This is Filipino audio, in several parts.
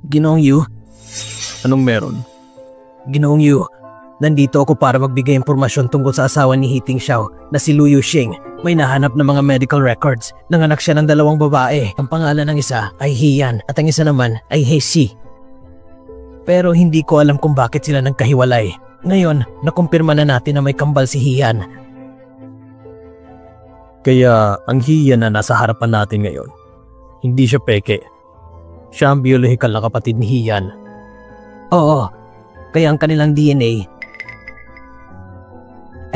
Ginoong Yu? Anong meron? Ginoong Yu, nandito ako para magbigay impormasyon tungkol sa asawa ni Hiting Xiao na si Lu Yuxing. May nahanap na mga medical records. Nanganak siya ng 2 babae. Ang pangalan ng isa ay Hiyan at ang isa naman ay Heishi. Pero hindi ko alam kung bakit sila nagkahiwalay. Ngayon, nakumpirma na natin na may kambal si Hiyan. Kaya ang Hiyan na nasa harapan natin ngayon, hindi siya peke. Siya ang biyolohikal na kapatid ni Hiyan. Oo, kaya ang kanilang DNA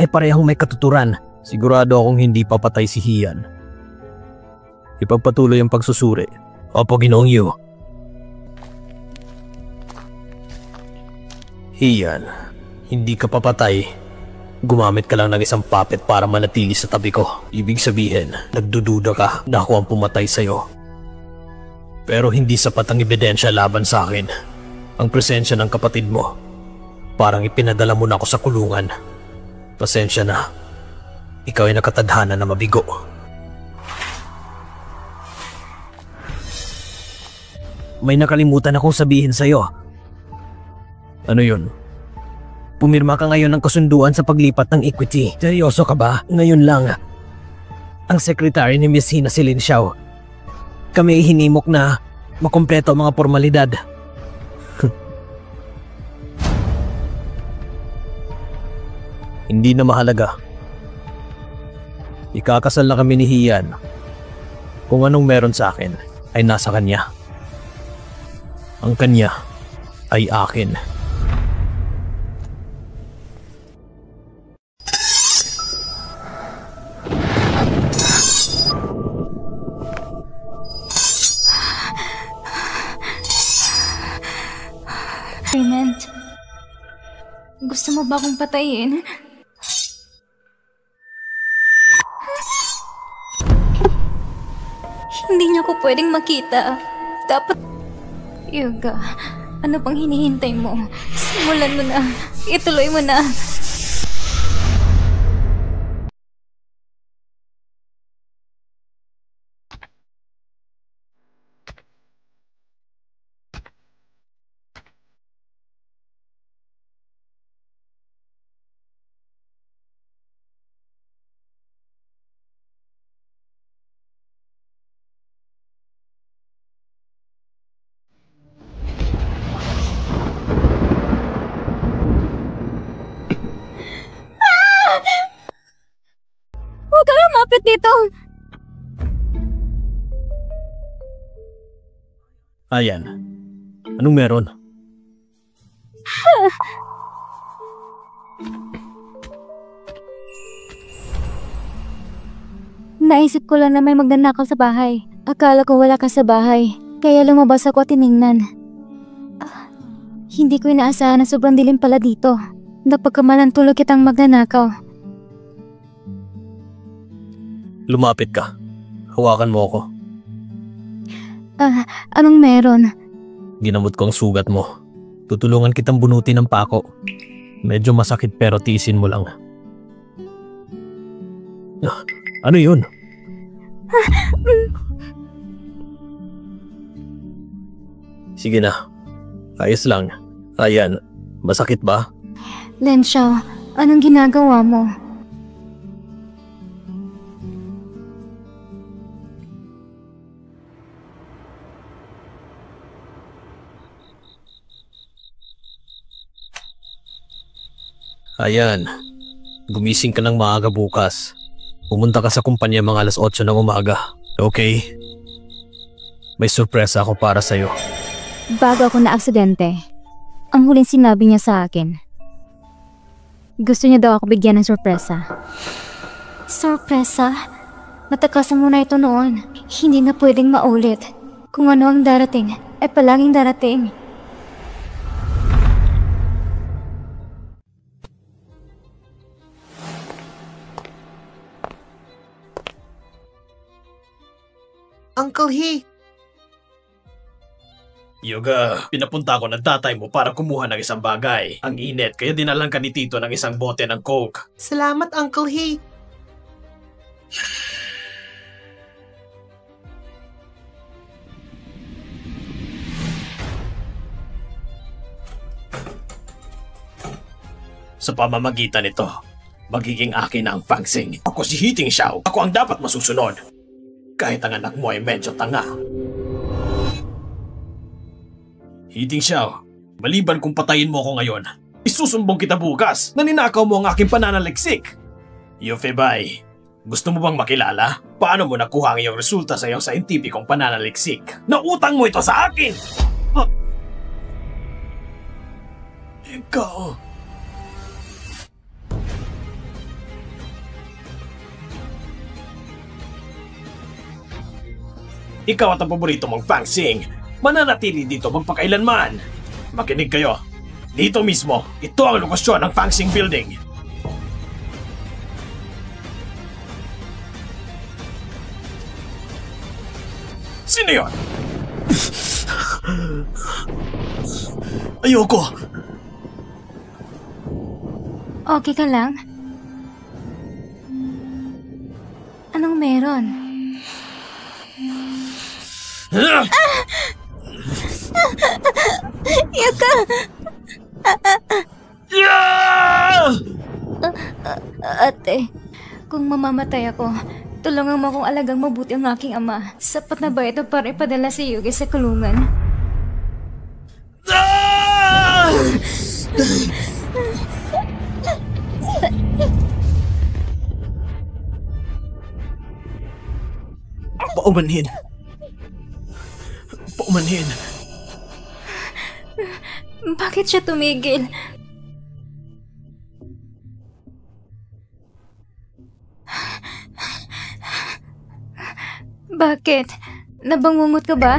ay parehong may katuturan. Sigurado akong hindi papatay si Hiyan. Ipagpatuloy ang pagsusuri. Opo, Ginoong Yu. Hiyan, hindi ka papatay. Gumamit ka lang ng isang puppet para manatili sa tabi ko. Ibig sabihin, nagdududa ka na ako ang pumatay sa'yo. Pero hindi sapat ang ebidensya laban sa akin. Ang presensya ng kapatid mo, parang ipinadala mo na ako sa kulungan. Pasensya na. Ikaw ay nakatadhana na mabigo. May nakalimutan akong sabihin sa'yo. Ano yun? Pumirma ka ngayon ng kasunduan sa paglipat ng equity. Seryoso ka ba? Ngayon lang. Ang sekretary ni Miss Hina si Lin Xiao. Kami ay hinimok na makumpleto ang mga formalidad. Hindi na mahalaga. Ikakasal na kami ni Hiyan. Kung anong meron sa akin ay nasa kanya. Ang kanya ay akin. Raymond, gusto mo ba akong patayin? Hindi niya ako pwedeng makita. Dapat... Yuga, ano pang hinihintay mo? Simulan mo na. Ituloy mo na. Huwag kang lumapit dito! Ayan. Anong meron? Naisip ko lang na may magnanakaw sa bahay. Akala ko wala ka sa bahay. Kaya lumabas ako at tiningnan. Hindi ko inaasahan na sobrang dilim pala dito. Napagkamalan tulog kitang magnanakaw. Lumapit ka. Hawakan mo ako. Anong meron? Ginamot ko ang sugat mo. Tutulungan kitang bunutin ng pako. Medyo masakit pero tiisin mo lang. Ano yun? Sige na. Ayos lang. Ayan. Masakit ba? Lin Xiao, anong ginagawa mo? Ayan. Gumising ka ng maaga bukas. Pumunta ka sa kumpanya mga 8:00 ng umaga. Okay? May sorpresa ako para sa'yo. Bago ako na-aksidente, ang huling sinabi niya sa akin, gusto niya daw ako bigyan ng sorpresa. Sorpresa? Natakasan mo na ito noon. Hindi na pwedeng maulit. Kung ano ang darating, ay palaging darating. Uncle He! Yuga, pinapunta ko ng tatay mo para kumuha ng isang bagay. Ang init, kaya dinalang ka ni Tito ng isang bote ng Coke. Salamat, Uncle He! Sa pamamagitan nito, magiging akin na ang Fangsing. Ako si Hiting Xiao. Ako ang dapat masusunod. Kahit ang anak mo ay medyo tanga. Hiting Xiao, maliban kung patayin mo ako ngayon, isusumbong kita bukas na ninakaw mo ang aking pananaliksik. Yofebay, gusto mo bang makilala? Paano mo nakuha ang iyong resulta sa iyong saintipikong pananaliksik? Nautang mo ito sa akin! Ikaw... Ikaw at ang paborito mong Fangsing. Mananatili dito magpakailanman. Makinig kayo. Dito mismo, ito ang lokasyon ng Fangsing Building. Sino yun? Ayoko. Okay ka lang? Anong meron? Yuka! Ate, kung mamamatay ako, tulungan mo akong alagang mabuti ang aking ama. Sapat na ba ito para ipadala si Yugi sa kulungan? Paumanhin. Paumanhin. Bakit siya tumigil? Bakit? Nabangungot ka ba?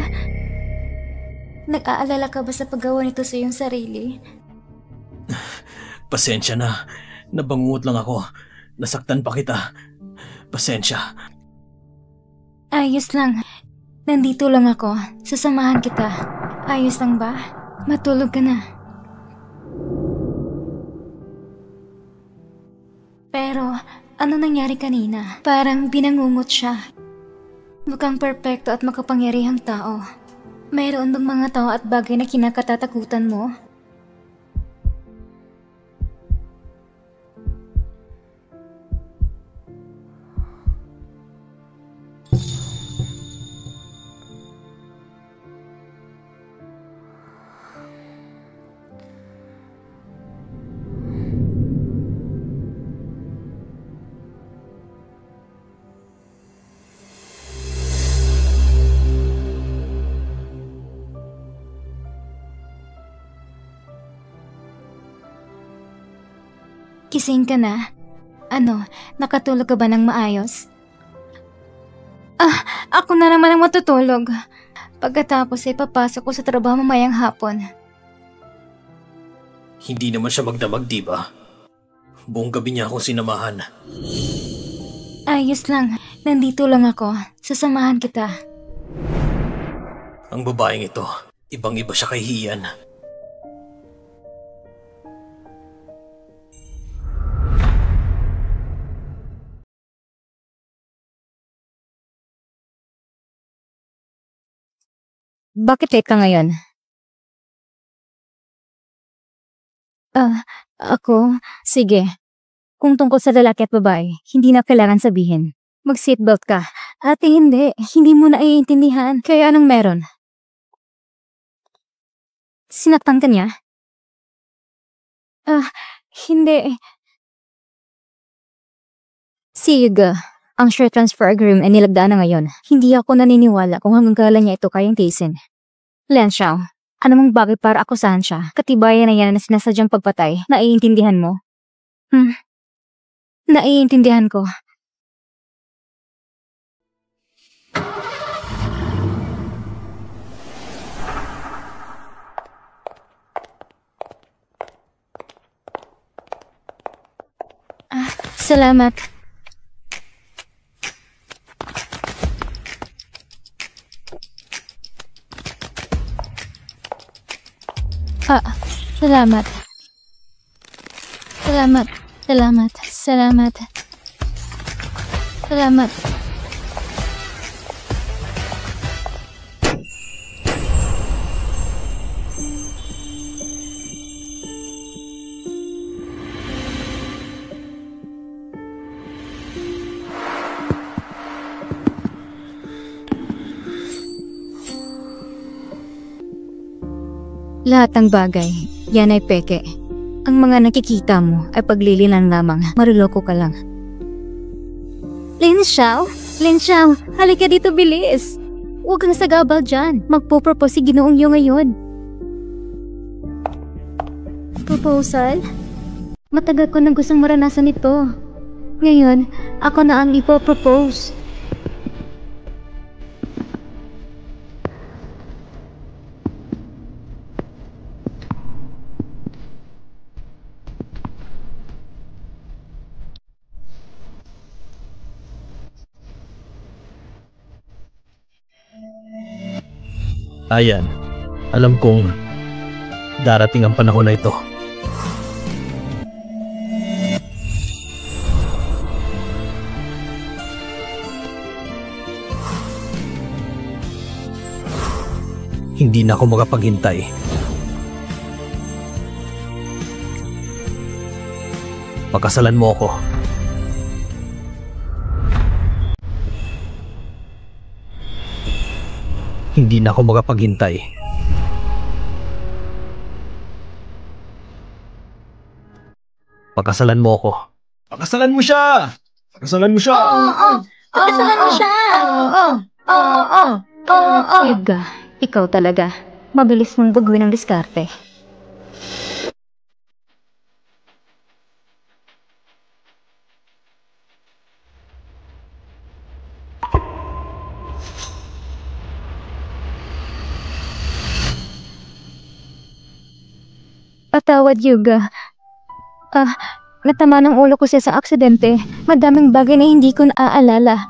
Nag-aalala ka ba sa paggawa nito sa iyong sarili? Pasensya na. Nabangungot lang ako. Nasaktan pa kita. Pasensya. Ayos lang. Nandito lang ako. Sasamahan kita. Ayos lang ba? Matulog ka na. Pero, ano nangyari kanina? Parang binangungot siya. Mukhang perpekto at makapangyarihang tao. Mayroon bang mga tao at bagay na kinakatatakutan mo? Kising ka na? Ano, nakatulog ka ba ng maayos? Ako na naman ang matutulog. Pagkatapos ay papasok ko sa trabaho mamayang hapon. Hindi naman siya magdamag, di ba? Buong gabi niya akong sinamahan. Ayos lang, nandito lang ako. Sasamahan kita. Ang babaeng ito, ibang-iba siya kay Hian. Bakit late ka ngayon? Sige. Kung tungkol sa lalaki at babae, hindi na kailangan sabihin. Mag-seatbelt ka. Ate, hindi mo naiintindihan. Kaya anong meron? Sinaktan ka niya? Hindi. Sige. Ang share transfer agreement ay nilagdaan na ngayon. Hindi ako naniniwala kung hanggang kailan niya ito kayang tiisin. Lian Xiao, ano mong bagay para akusahan siya? Katibayan na yan na sinasadyang pagpatay. Naiintindihan mo? Naiintindihan ko. Salamat. Salamat. Salamat. Salamat. Salamat. Salamat. Lahat ng bagay, yan ay peke. Ang mga nakikita mo ay paglilinan lamang. Mariloko ka lang. Lin Xiao? Lin Xiao, halika dito bilis. Huwag kang sagabal dyan. Magpo-propose si Ginoong Yu ngayon. Proposal? Matagal ko nang gustong maranasan ito. Ngayon, ako na ang ipopropose. Ayan, alam kong darating ang panahon na ito. Hindi na ako makapaghintay. Pakasalan mo ako. Hindi na ako makapaghintay. Pakasalan mo ako. Pakasalan mo siya! Pakasalan mo siya! Pakasalan mo siya! Edga, ikaw talaga. Mabilis mong baguhin ang diskarte. Patawad, Yuga. Natama ng ulo ko siya sa aksidente. Madaming bagay na hindi ko naaalala.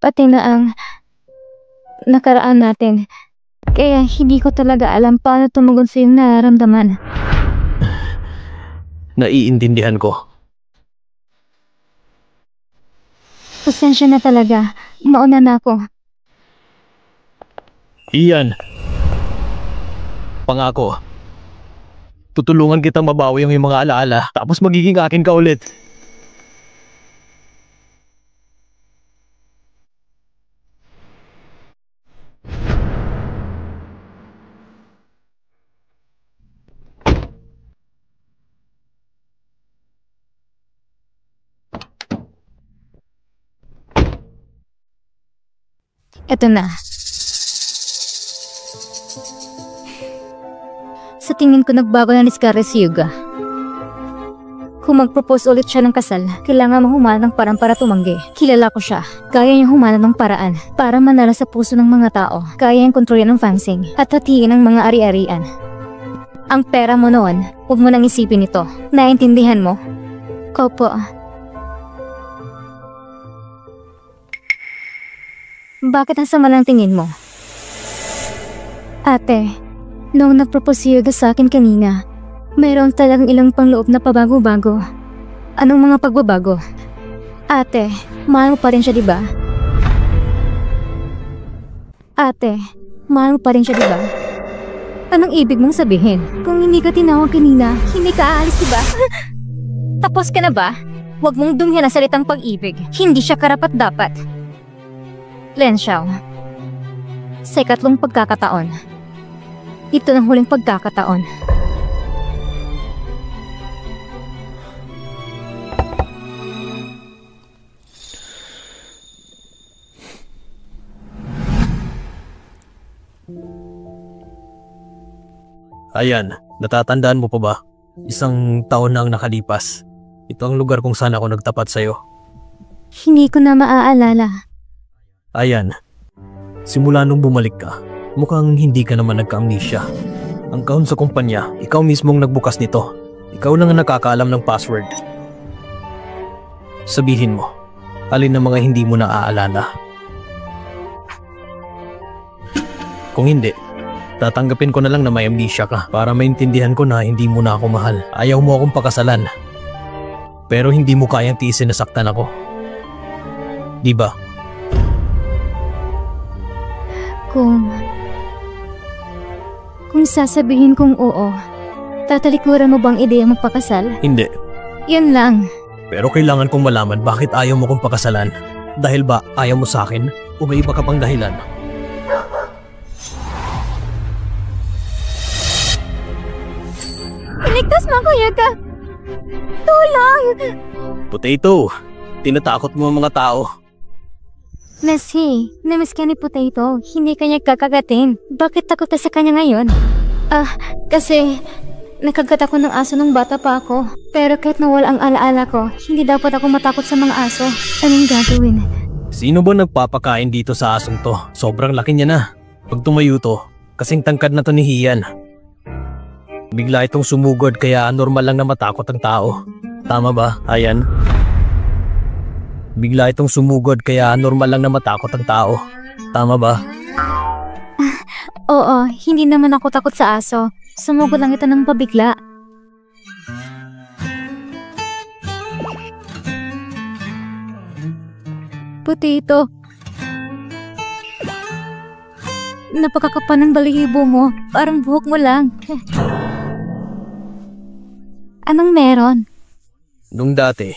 Pati na ang nakaraan natin. Kaya hindi ko talaga alam paano tumugon sa iyong nararamdaman. Naiintindihan ko. Pasensya na talaga. Mauna na ako. Ian. Pangako. Tutulungan kitang mabawi yung mga alaala, tapos magiging akin ka ulit. Eto na. Sa tingin ko nagbago na ni Scarlett si Yuga. Kung mag-propose ulit siya ng kasal, kailangan mahumanan ng parang para tumanggi. Kilala ko siya. Kaya niyang humanan ng paraan para manala sa puso ng mga tao. Kaya niyang kontrolin ng fansing at hatiin ang mga ari-arian. Ang pera mo noon, huwag mo nang isipin ito. Naintindihan mo? Opo. Bakit ang sama ng tingin mo? Ate, noong nag-propose si Yuga sa akin kanina, mayroon talagang ilang pangloob na pabago-bago. Anong mga pagbabago? Ate, mahal mo pa rin siya, diba? Ate, mahal mo pa rin siya, diba? Anong ibig mong sabihin? Kung hindi ka tinawag kanina, hindi ka aalis, diba? Tapos ka na ba? Huwag mong dumhihan ang salitang pag-ibig. Hindi siya karapat-dapat. Lin Xiao, sa ikatlong pagkakataon. Ito ng huling pagkakataon. Ayan, natatandaan mo pa ba? Isang taon na ang nakalipas. Ito ang lugar kung saan ako nagtapat sa'yo. Hindi ko na maaalala. Ayan, simula nung bumalik ka, mukhang hindi ka naman nagka-amnesia. Ang kahon sa kumpanya, ikaw mismong nagbukas nito. Ikaw lang ang nakakaalam ng password. Sabihin mo, alin ang mga hindi mo naaalala? Kung hindi, tatanggapin ko na lang na may amnesia ka para maintindihan ko na hindi mo na ako mahal. Ayaw mo akong pakasalan. Pero hindi mo kayang tiisin na saktan ako. Diba? Kung sasabihin kong oo, tatalikuran mo bang ideya magpakasal? Hindi. Yan lang. Pero kailangan kong malaman bakit ayaw mo kong pakasalan. Dahil ba ayaw mo sa akin o may iba ka pang dahilan? Iligtas mo ako, Yuga! Tulong! Potato, tinatakot mo ang mga tao. Messi, namiss ka ni Potato. Hindi kanya kakagatin. Bakit takot ka sa kanya ngayon? Kasi nakagat ako ng aso nung bata pa ako. Pero kahit nawala ang alaala ko, hindi dapat ako matakot sa mga aso. Anong gagawin? Sino ba nagpapakain dito sa asong to? Sobrang laki niya na. Pag tumayo to, kasing tangkad na to ni Hian. Bigla itong sumugod kaya normal lang na matakot ang tao. Tama ba, Ayan? Bigla itong sumugod kaya normal lang na matakot ang tao. Tama ba? Oo, hindi naman ako takot sa aso. Sumugod lang ito ng pabigla. Potato. Napakakapa ng balahibo mo. Parang buhok mo lang. Anong meron? Nung dati,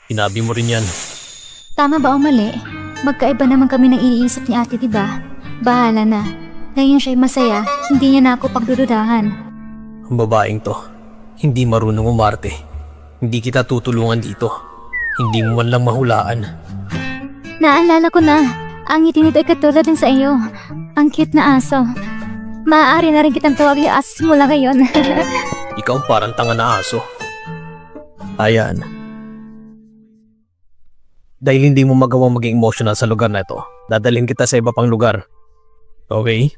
hinabi mo rin yan. Tama ba o mali? Magkaiba naman kami ng iniisip ni ate, diba? Bahala na. Ngayon siya'y masaya, hindi niya na ako pagdududahan. Ang babaeng to, hindi marunong umarte. Hindi kita tutulungan dito. Hindi mo man lang mahulaan. Naalala ko na, ang ngiti nito ay katulad ng sa iyo. Ang cute na aso. Maaari na rin kitang tawagin aso mula ngayon. Ikaw parang tanga na aso. Ayan. Dahil hindi mo magawang maging emotional sa lugar na ito, dadalhin kita sa iba pang lugar. Okay?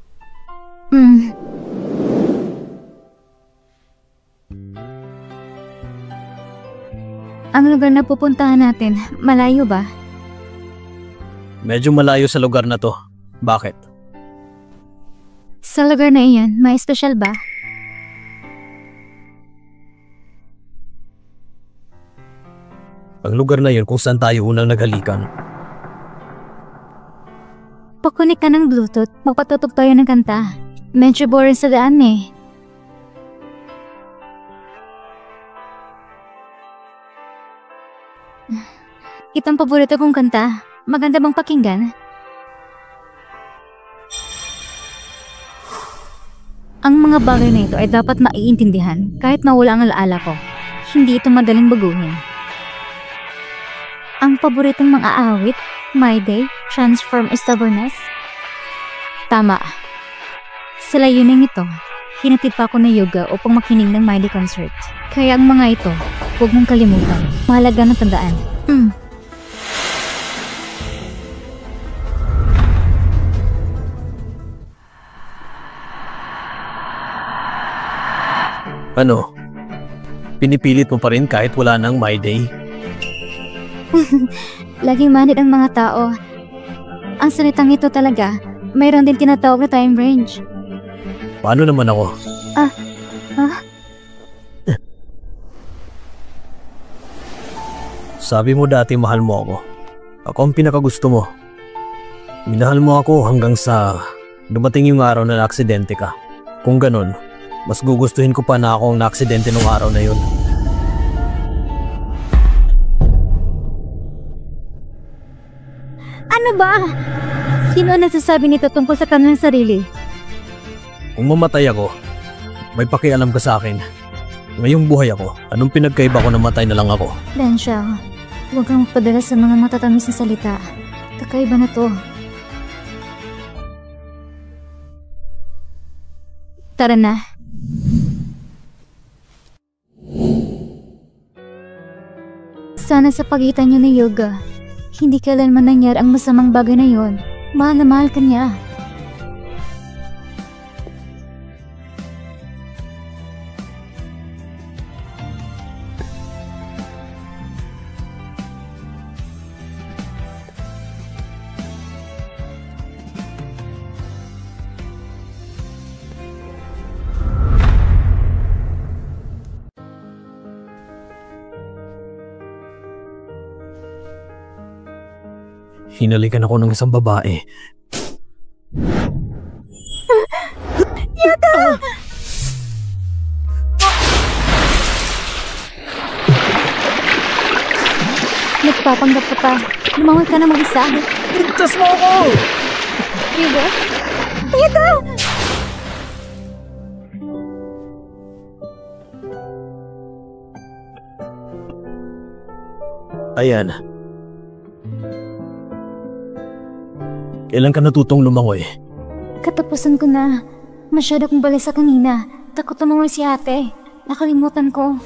Ang lugar na pupuntahan natin, malayo ba? Medyo malayo sa lugar na to. Bakit? Sa lugar na iyan, may espesyal ba? Ang lugar na yun kung saan tayo unang naghalikan. Pakunik ka ng Bluetooth, magpatutog tayo ng kanta. Medyo boring sa daan eh. Itong paborito kong kanta. Maganda bang pakinggan? Ang mga bagay na ito ay dapat maiintindihan kahit mawala ang alaala ko. Hindi ito madaling baguhin. Ang paboritong mga awit, My Day, Transform Stubbornness. Tama. Sa layuning ito, hinatid pa ako na yoga upang makinig ng My Day concert. Kaya ang mga ito, huwag mong kalimutan. Mahalaga na tandaan. Ano? Pinipilit mo pa rin kahit wala nang My Day? Laging manid ang mga tao. Ang salitang ito talaga, mayroon din tinatawag na time range. Paano naman ako? Sabi mo dati mahal mo ako. Ako ang pinakagusto mo. Minahal mo ako hanggang sa dumating yung araw na naaksidente ka. Kung ganun, mas gugustuhin ko pa na ako ang naaksidente nung araw na yun. Ano ba? Sino ang nagsasabi nito tungkol sa kanilang sarili? Kung mamatay ako, may pakialam ka sa akin. Ngayong buhay ako, anong pinagkaiba ko na matay na lang ako? Densha, huwag kang magpadala sa mga matatamis na salita. Kakaiba na to. Tara na. Sana sa pagitan niyo ni Yoga, hindi kailanman nangyari ang masamang bagay na yon. Mahal na mahal ka niya. Hinalikan ako ng isang babae. Yaga! Nagpapanggap ka pa. Lumangon ka na mag-isa. Ligtas mo ako! Yaga? Yaga! Ayan. Kailan ka natutong lumangoy? Katapusan ko na. Masyado kong balisa kanina. Takot lumangoy si ate. Nakalimutan ko.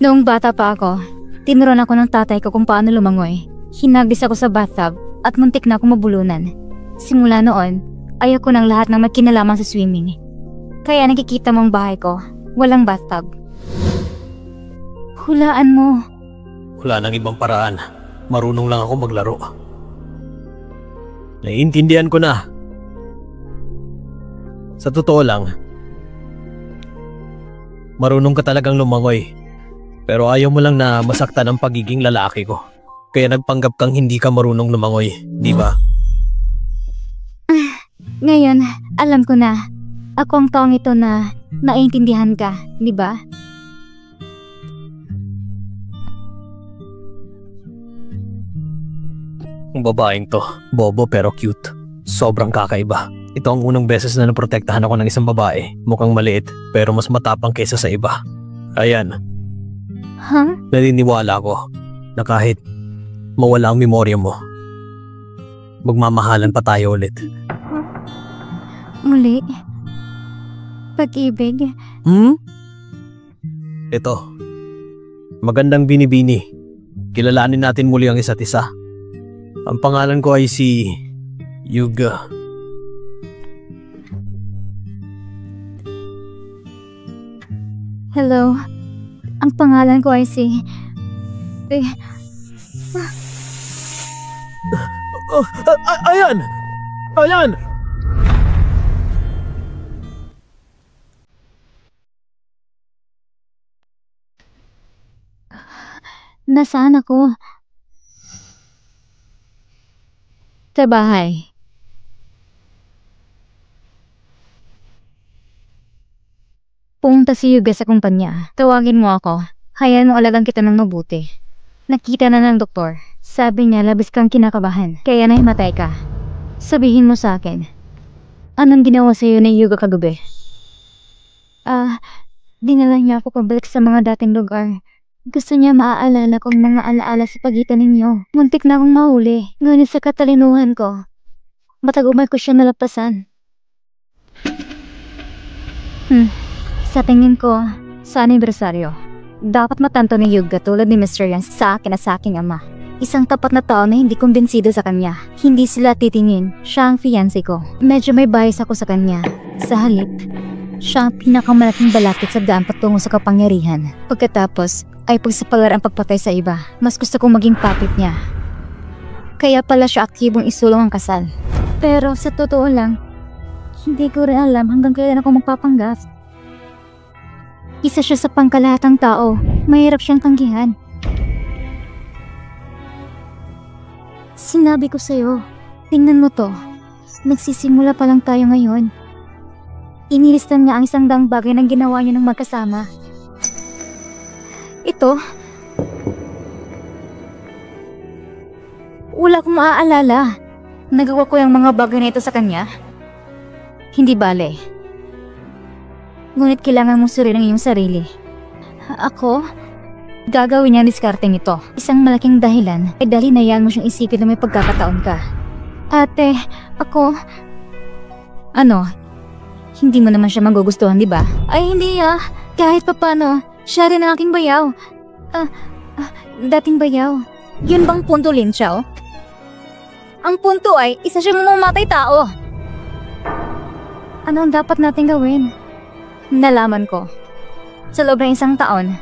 Noong bata pa ako, tinuruan ako ng tatay ko kung paano lumangoy. Hinagdis ako sa bathtub at muntik na akong mabulunan. Simula noon, ayaw ko ng lahat ng may kinalaman sa swimming. Kaya nakikita mo ang bahay ko, walang bathtub. Hulaan mo. Wala nang ibang paraan. Marunong lang ako maglaro. Naiintindihan ko na. Sa totoo lang, marunong ka talagang lumangoy. Pero ayaw mo lang na masaktan ang pagiging lalaki ko. Kaya nagpanggap kang hindi ka marunong lumangoy, di ba? Ngayon, alam ko na. Ako ang taong ito na naiintindihan ka, di ba? Ang babaeng to, bobo pero cute. Sobrang kakaiba. Ito ang unang beses na naprotektahan ako ng isang babae. Mukhang maliit, pero mas matapang kaysa sa iba. Ayan. Huh? Naniniwala ko na kahit mawala ang memorya mo, magmamahalan pa tayo ulit. Muli? Pag-ibig? Ito. Magandang binibini. Kilalanin natin muli ang isa't isa. Ang pangalan ko ay si Yuga. Hello. Ang pangalan ko ay si... Ayan! Ayan! Nasaan ako? Sa bahay. Pumunta si Yuga sa kumpanya. Tawagin mo ako. Hayaan mo alagang kita ng mabuti. Nakita na ng doktor. Sabi niya labis kang kinakabahan. Kaya nahimatay ka. Sabihin mo sa akin. Anong ginawa sa iyo ni Yuga kagabi? Dinala niya ako pabalik sa mga dating lugar. Gusto niya maaalala kong mga alaala sa pagitan ninyo. Muntik na akong mahuli. Ngunit sa katalinuhan ko, matagumay ko siya nalapasan. Sa tingin ko, sa anibersaryo, dapat matanto ni Yuga tulad ni Mr. Yan sa akin at sa aking ama. Isang tapat na tao na hindi kumbinsido sa kanya. Hindi sila titingin, siya ang fiancé ko. Medyo may bias ako sa kanya. Sa halip, siya ang pinakamalaking balakid sa daan patungo sa kapangyarihan. Pagkatapos, ay pagsapalar ang pagpatay sa iba. Mas gusto kong maging puppet niya. Kaya pala siya aktibong isulong ang kasal. Pero sa totoo lang, hindi ko rin alam hanggang kailan ako magpapanggap. Isa siya sa pangkalahatang tao. Mahirap siyang tanggihan. Sinabi ko sa'yo, tingnan mo to. Nagsisimula pa lang tayo ngayon. Inilistan niya ang 100 bagay ng ginawa niyo ng magkasama. Ito? Wala akong maaalala. Nagawa ko yung mga bagay na ito sa kanya. Hindi bale. Ngunit kailangan mong suriin ang iyong sarili. Ako? Gagawin niya ang diskarteng ito. Isang malaking dahilan ay dahil hinayaan mo siyang isipin na may pagkakataon ka. Ate, ako... Ano? Hindi mo naman siya magugustuhan, di ba? Ay, hindi Kahit papano, siya rin ang aking bayaw. Dating bayaw. Yun bang punto, Lin Xiao? Ang punto ay, isa siyang mamamatay tao. Ano ang dapat natin gawin? Nalaman ko. Sa loob ng 1 taon,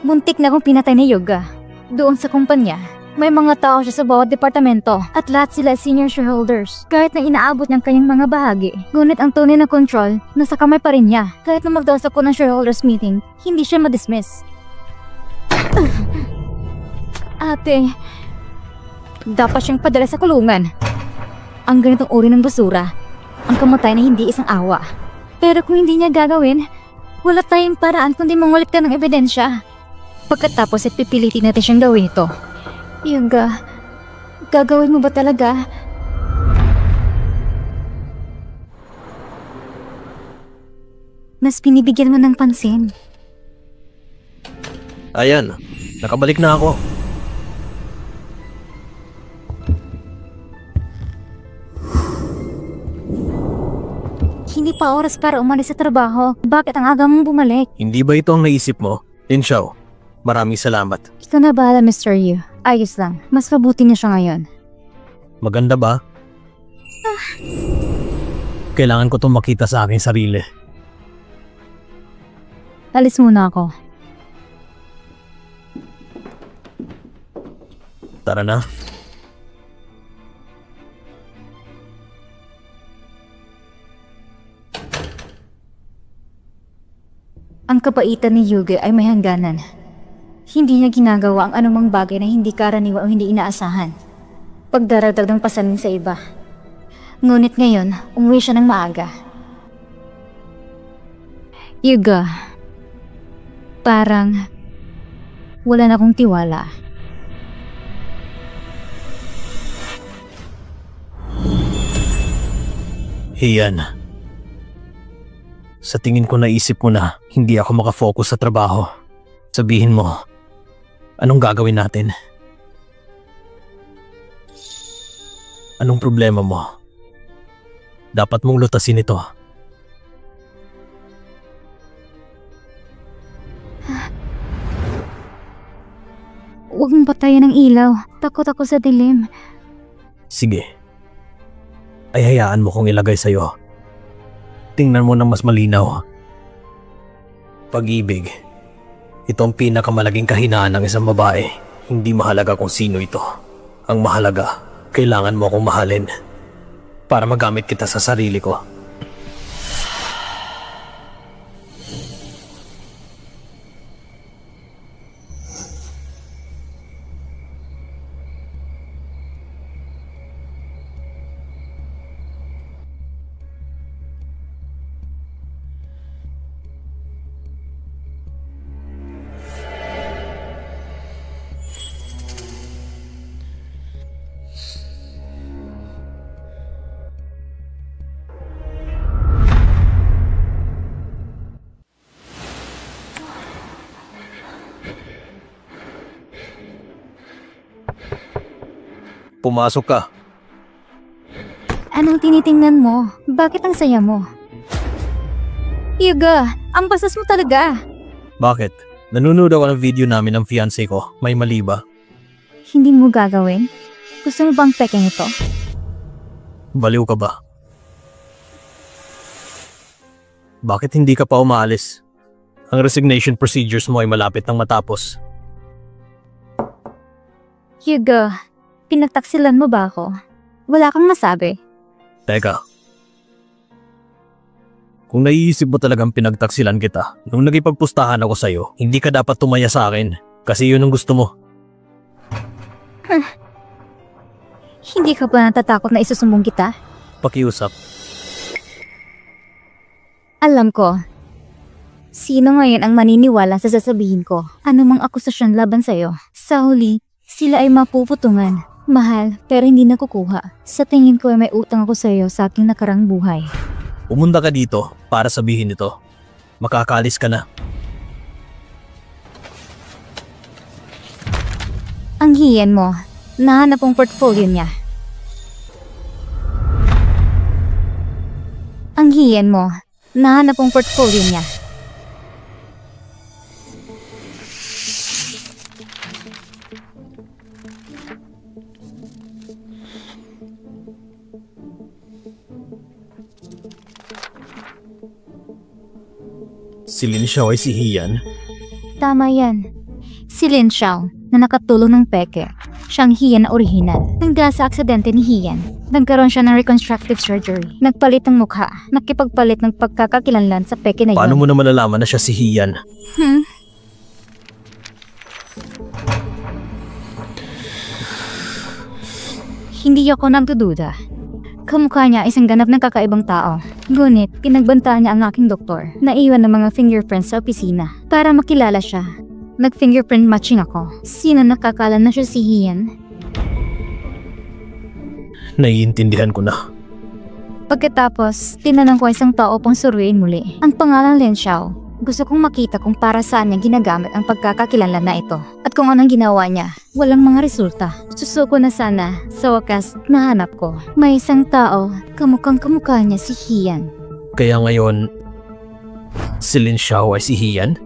muntik na akong pinatay ni Yuga. Doon sa kumpanya, may mga tao siya sa bawat departamento at lahat sila senior shareholders. Kahit na inaabot niyang kanyang mga bahagi, ngunit ang tunay na control nasa kamay pa rin niya. Kahit na magdaos ako ng shareholders meeting, hindi siya ma-dismiss. Ate, dapat siyang padala sa kulungan. Ang ganitong uri ng basura, ang kamatay na hindi isang awa. Pero kung hindi niya gagawin, wala tayong paraan kundi mangolekta ng ebidensya. Pagkatapos at pipilitin natin siyang gawin ito. Yuga, gagawin mo ba talaga? Mas binibigyan mo ng pansin. Ayan, nakabalik na ako. pa oras para umalis sa trabaho. Bakit ang aga mong bumalik? Hindi ba ito ang naisip mo? Lin Xiao, maraming salamat. Ikaw na bahala, Mr. Yu. Ayos lang. Mas mabuti na siya ngayon. Maganda ba? Kailangan ko itong makita sa aking sarili. Alis muna ako. Tara na. Ang kapaitan ni Yuge ay may hangganan. Hindi niya ginagawa ang anumang bagay na hindi karaniwan o hindi inaasahan. Pagdaragdag ng pasanin sa iba. Ngunit ngayon, umuwi siya ng maaga. Yuga, parang wala na akong tiwala. Hiyan. Sa tingin ko naisip mo na hindi ako makafocus sa trabaho. Sabihin mo, anong gagawin natin? Anong problema mo? Dapat mong lutasin ito. Huwag mong patayin ng ilaw. Takot ako sa dilim. Sige. Ay hayaan mo kong ilagay sa'yo. Tingnan mo ng mas malinaw. Pag-ibig. Ito ang pinakamalaking kahinaan ng isang babae. Hindi mahalaga kung sino ito. Ang mahalaga, kailangan mo akong mahalin. Para magamit kita sa sarili ko. Pumasok ka. Anong tinitingnan mo? Bakit ang saya mo? Yuga, ang bastos mo talaga. Bakit? Nanonood ako ng video namin ng fiancé ko. May mali ba? Hindi mo gagawin? Gusto mo bang pekeng ito? Baliw ka ba? Bakit hindi ka pa umaalis? Ang resignation procedures mo ay malapit nang matapos. Yuga, pinagtaksilan mo ba ako? Wala kang nasabi. Teka. Kung naiisip mo talagang pinagtaksilan kita, nung nagipagpustahan ako sa'yo, hindi ka dapat tumaya sa akin. Kasi yun ang gusto mo. Hindi ka ba natatakot na isusumbong kita? Pakiusap. Alam ko. Sino ngayon ang maniniwala sa sasabihin ko? Ano mang akusasyon laban sa'yo? Sa huli, sila ay mapuputungan. Mahal, pero hindi nakukuha. Sa tingin ko ay may utang ako sa iyo sa aking nakarang buhay. Pumunta ka dito para sabihin ito. Makakaalis ka na. Ang hiyan mo, nahanap ang portfolio niya. Ang hiyan mo, nahanap ang portfolio niya. Si Lin Xiao ay si Hiyan. Tama yan. Si Lin Xiao na nakatulong ng peke. Siyang Hiyan na orihinal. Nangga sa aksidente ni Hiyan. Nagkaroon siya ng reconstructive surgery. Nagpalit ng mukha. Nakipagpalit ng pagkakakilanlan sa peke na yun. Paano mo na malalaman na siya si Hiyan? Hindi ako nagdududa. Kamukha niya isang ganap ng kakaibang tao. Ngunit, pinagbantaan niya ang aking doktor. Naiwan ng mga fingerprints sa opisina. Para makilala siya. Nag-fingerprint matching ako. Sino nakakala na siya si Hiyan? Naiintindihan ko na. Pagkatapos, tinanong ko isang tao pang suruin muli. Ang pangalan Lin Xiao. Gusto kong makita kung para saan niya ginagamit ang pagkakakilanlan na ito. At kung anong ginawa niya, walang mga resulta. Susuko na sana, sa wakas, nahanap ko. May isang tao, kamukhang kamukha niya si Hiyan. Kaya ngayon, si Lin Xiao ay si Hian?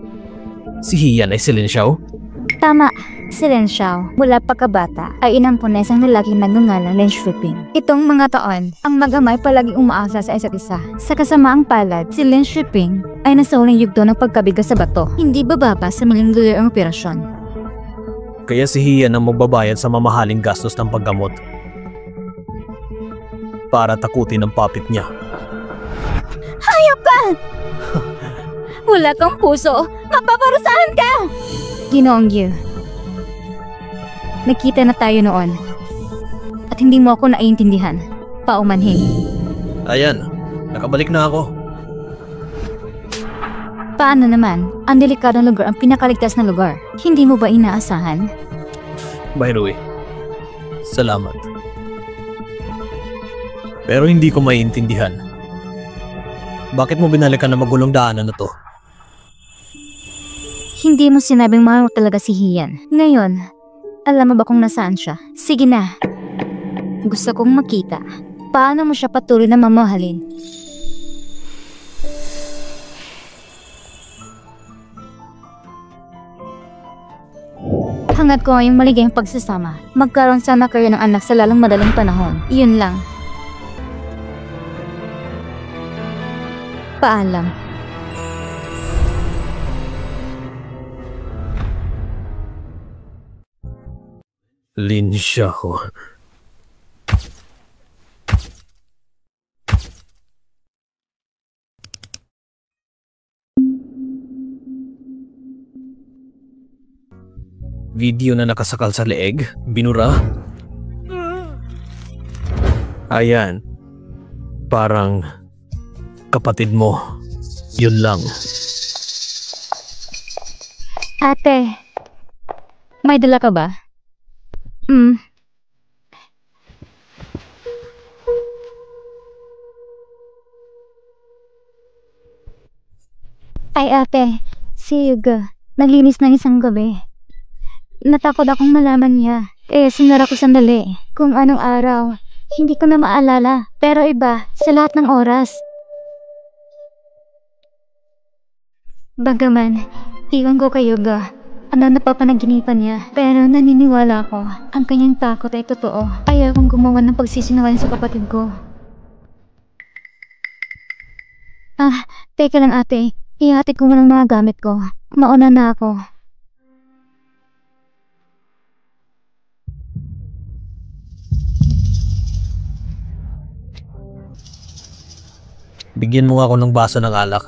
Si Hian ay si Lin Xiao? Tama, si Lin Xiao mula pagkabata ay inampun na isang lalaking nagngangalang Lin Shuiping. Itong mga taon, ang mag-amay palaging umaasa sa isa't isa. Sa kasamaang palad, si Lin Shuiping ay nasa huling yugto ng pagkabigas sa bato. Hindi bababa sa maling ang operasyon. Kaya si Hian ang magbabayad sa mamahaling gastos ng paggamot para takutin ang puppet niya. Hayop ka! Wala kang puso! Mapaparusahan ka! Ginoong Yu, nakita na tayo noon at hindi mo ako naiintindihan. Paumanhin. Ayan, nakabalik na ako. Paano naman? Ang delikadong lugar ang pinakaligtas na lugar. Hindi mo ba inaasahan? By the way, salamat. Pero hindi ko maiintindihan. Bakit mo binalikan na magulong daanan na to? Hindi mo sinabing mahal mo talaga si Hian. Ngayon, alam mo ba kung nasaan siya? Sige na. Gusto kong makita. Paano mo siya patuloy na mamahalin? Hangad ko ngayong maligayang pagsasama. Magkaroon sana kayo ng anak sa lalong madaling panahon. Iyon lang. Paalam. Lin Xiao. Video na nakasakal sa leeg? Binura? Ayan. Parang kapatid mo. Yun lang. Ate, may dala ka ba? Ay ate, si Yuga, naglinis ng isang gabi. Natakot akong malaman niya. Sinara ko sandali. Kung anong araw, hindi ko na maalala. Pero iba, sa lahat ng oras. Bagaman, iwan ko kay Yuga. Ano napapanaginipan niya. Pero naniniwala ko, ang kanyang takot ay totoo. Ayaw kong gumawa ng pagsisinungaling sa kapatid ko. Teka lang ate. Ihatid ko muna ang mga gamit ko. Mauna na ako. Bigyan mo nga ako ng baso ng alak.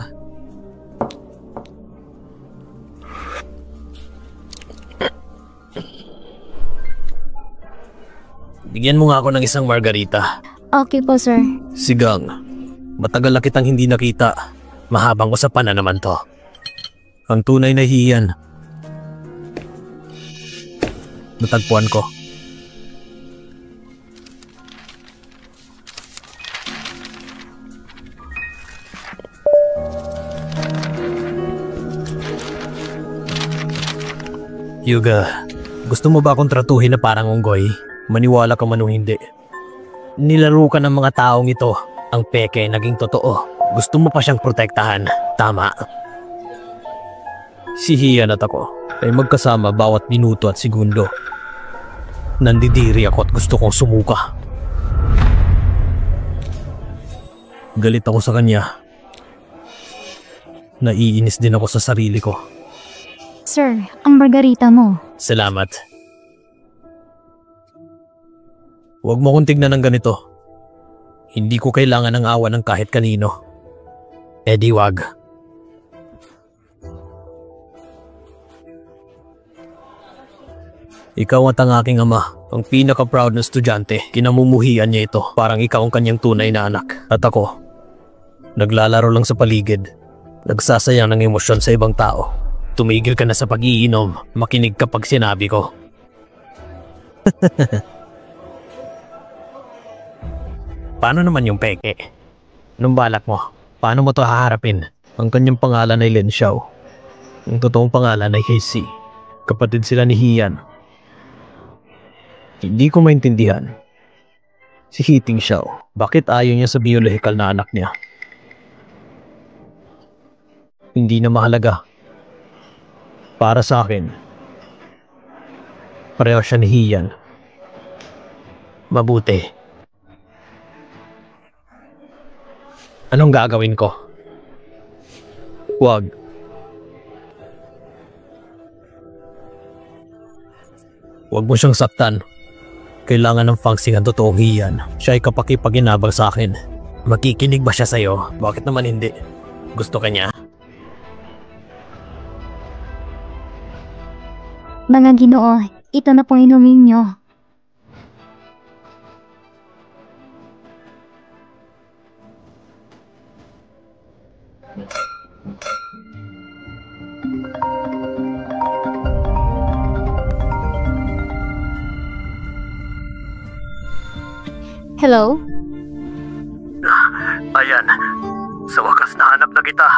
Bigyan mo nga ako ng isang margarita. Okay po, sir. Sigang, matagal na kitang hindi nakita. Mahabang usapan na naman to. Ang tunay na Hian. Natagpuan ko. Yuga, gusto mo ba akong tratuhin na parang unggoy? Maniwala ka man o hindi. Nilaro ka ng mga taong ito. Ang peke naging totoo. Gusto mo pa siyang protektahan. Tama. Si Hian at ako ay magkasama bawat minuto at segundo. Nandidiri ako at gusto kong sumuka. Galit ako sa kanya. Naiinis din ako sa sarili ko. Sir, ang margarita mo. Salamat. Huwag mo kong tignan ng ganito. Hindi ko kailangan ng awa ng kahit kanino. Di wag. Ikaw at ang aking ama, ang pinaka-proud na estudyante. Kinamumuhian niya ito, parang ikaw ang kanyang tunay na anak. At ako, naglalaro lang sa paligid. Nagsasayang ng emosyon sa ibang tao. Tumigil ka na sa pag-iinom, makinig kapag sinabi ko. Paano naman yung peke? Anong balak mo? Paano mo to haharapin? Ang kanyang pangalan ay Lin Xiao. Ang totoong pangalan ay Casey. Kapatid sila ni Hian. Hindi ko maintindihan. Si Hiting Xiao, bakit ayaw niya sa biologikal na anak niya? Hindi na mahalaga. Para sa akin, pareho siya ni Hian. Mabuti. Anong gagawin ko? Huwag. Huwag mo siyang saktan. Kailangan ng Fangxing ang totoong Hian. Siya ay kapaki-paginabang sa akin. Makikinig ba siya sa'yo? Bakit naman hindi? Gusto ka niya? Mga Ginoo, ito na pong inumin nyo. Hello? Ayan. Sa wakas nahanap na kita.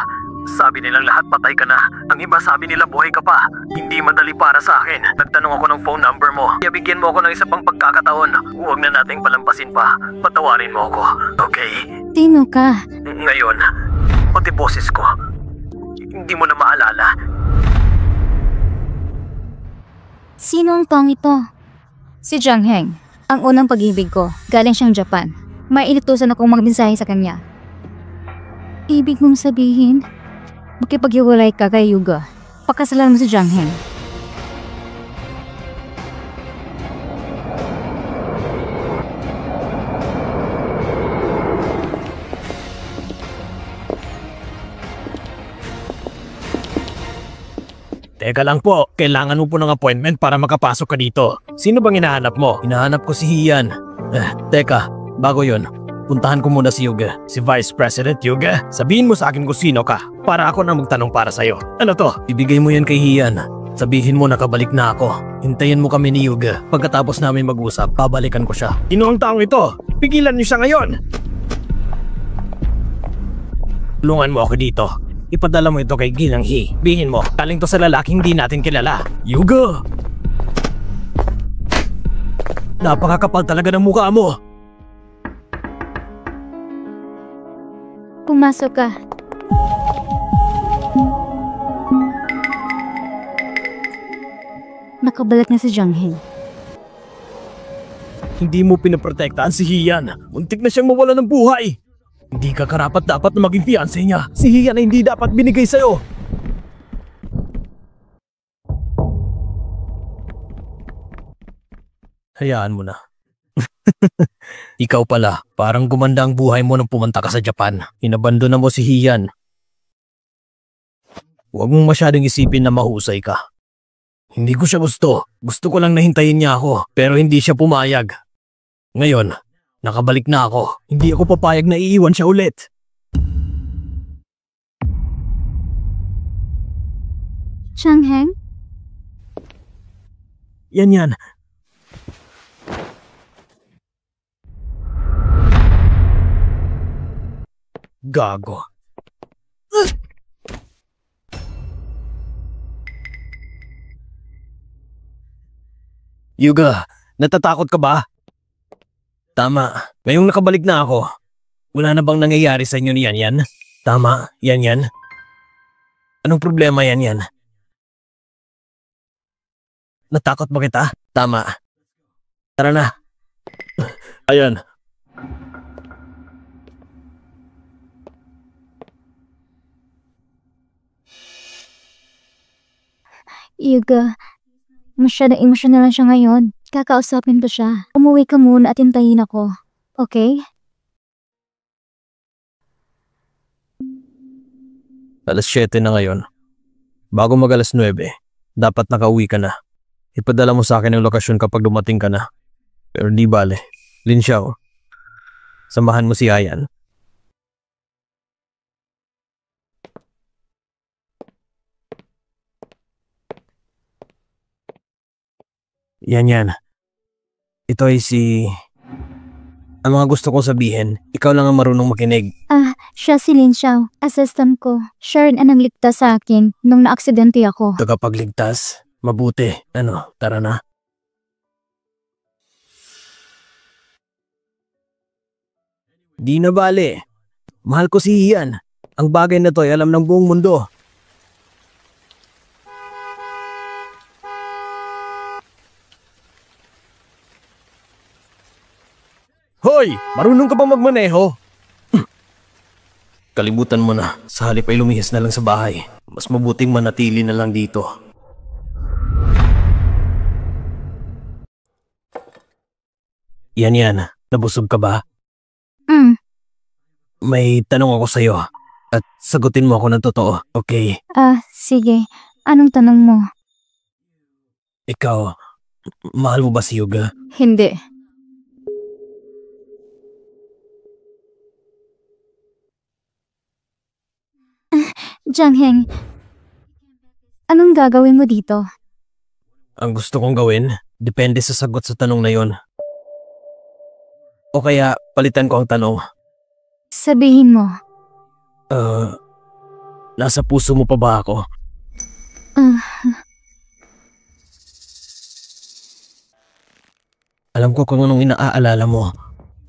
Sabi nilang lahat patay ka na. Ang iba sabi nila buhay ka pa. Hindi madali para sa akin. Nagtanong ako ng phone number mo. Kaya bigyan mo ako ng isa pang pagkakataon. Huwag na nating palampasin pa. Patawarin mo ako. Okay? Sino ka? Ngayon, pati boses ko. Hindi mo na maalala. Sino ang tong ito? Si Jiang Heng, ang unang pag-ibig ko. Galing siyang Japan. May inutusan akong magmensahe sa kanya. Ibig mong sabihin, makipaghiwalay ka kay Yuga. Pakasalan mo si Jiang Heng. Teka lang po, kailangan mo po ng appointment para makapasok ka dito. Sino bang hinahanap mo? Hinahanap ko si Hian. Teka, bago yun, puntahan ko muna si Yuga. Si Vice President Yuga. Sabihin mo sa akin kung sino ka, para ako na magtanong para sa'yo. Ano to? Ibigay mo yan kay Hian. Sabihin mo nakabalik na ako. Hintayin mo kami ni Yuga. Pagkatapos namin mag-usap, babalikan ko siya. Sino ang taong ito? Pigilan niyo siya ngayon! Tulungan mo ako dito. Ipadala mo ito kay Ginang He. Bihin mo, galing to sa lalaking di natin kilala. Yuga! Napakakapal talaga ng mukha mo. Pumasok ka. Nakabalik na si Jiang Heng. Hindi mo pinaprotektahan si Hian. Muntik na siyang mawala ng buhay. Hindi ka karapat dapat na maging fiancé niya. Si Hian ay hindi dapat binigay sa'yo. Hayaan mo na. Ikaw pala, parang gumanda ang buhay mo nung pumunta ka sa Japan. Inabandona mo si Hian. Huwag mong masyadong isipin na mahusay ka. Hindi ko siya gusto. Gusto ko lang nahintayin niya ako, pero hindi siya pumayag. Ngayon, nakabalik na ako. Hindi ako papayag na iiwan siya ulit. Jiang Heng? Yan. Gago. Yuga, natatakot ka ba? Tama. Ngayong nakabalik na ako, wala na bang nangyayari sa inyo ni Yan? Tama, Yan. Anong problema Yan? Natakot ba kita? Tama. Tara na. Ayan. Yuga, masyadong emosyonal lang siya ngayon. Kakausapin pa siya. Umuwi ka muna at hintayin ako. Okay? Alas 7 na ngayon. Bago mag alas 9, dapat nakauwi ka na. Ipadala mo sa akin ang lokasyon kapag dumating ka na. Pero di bale. Lin Xiao, samahan mo si Ayan. Yan. Ito ay si... Ang mga gusto kong sabihin, ikaw lang ang marunong makinig. Siya si Lin Xiao, assistant ko. Siya rin ang nangligtas sa akin nung naaksidente ako. Tagapagligtas? Mabuti. Tara na. Di na bale. Mahal ko si Ian. Ang bagay na to ay alam ng buong mundo. Hoy! Marunong ka bang magmaneho? Kalimutan mo na. Sa halip ay lumihis na lang sa bahay. Mas mabuting manatili na lang dito. Yan. Nabusog ka ba? May tanong ako sa'yo. At sagutin mo ako ng totoo, okay? Sige. Anong tanong mo? Ikaw, mahal mo ba si Yuga? Hindi. Jangheng, anong gagawin mo dito? Ang gusto kong gawin, depende sa sagot sa tanong na yon. O kaya, palitan ko ang tanong. Sabihin mo. Nasa puso mo pa ba ako? Alam ko kung anong inaalala mo.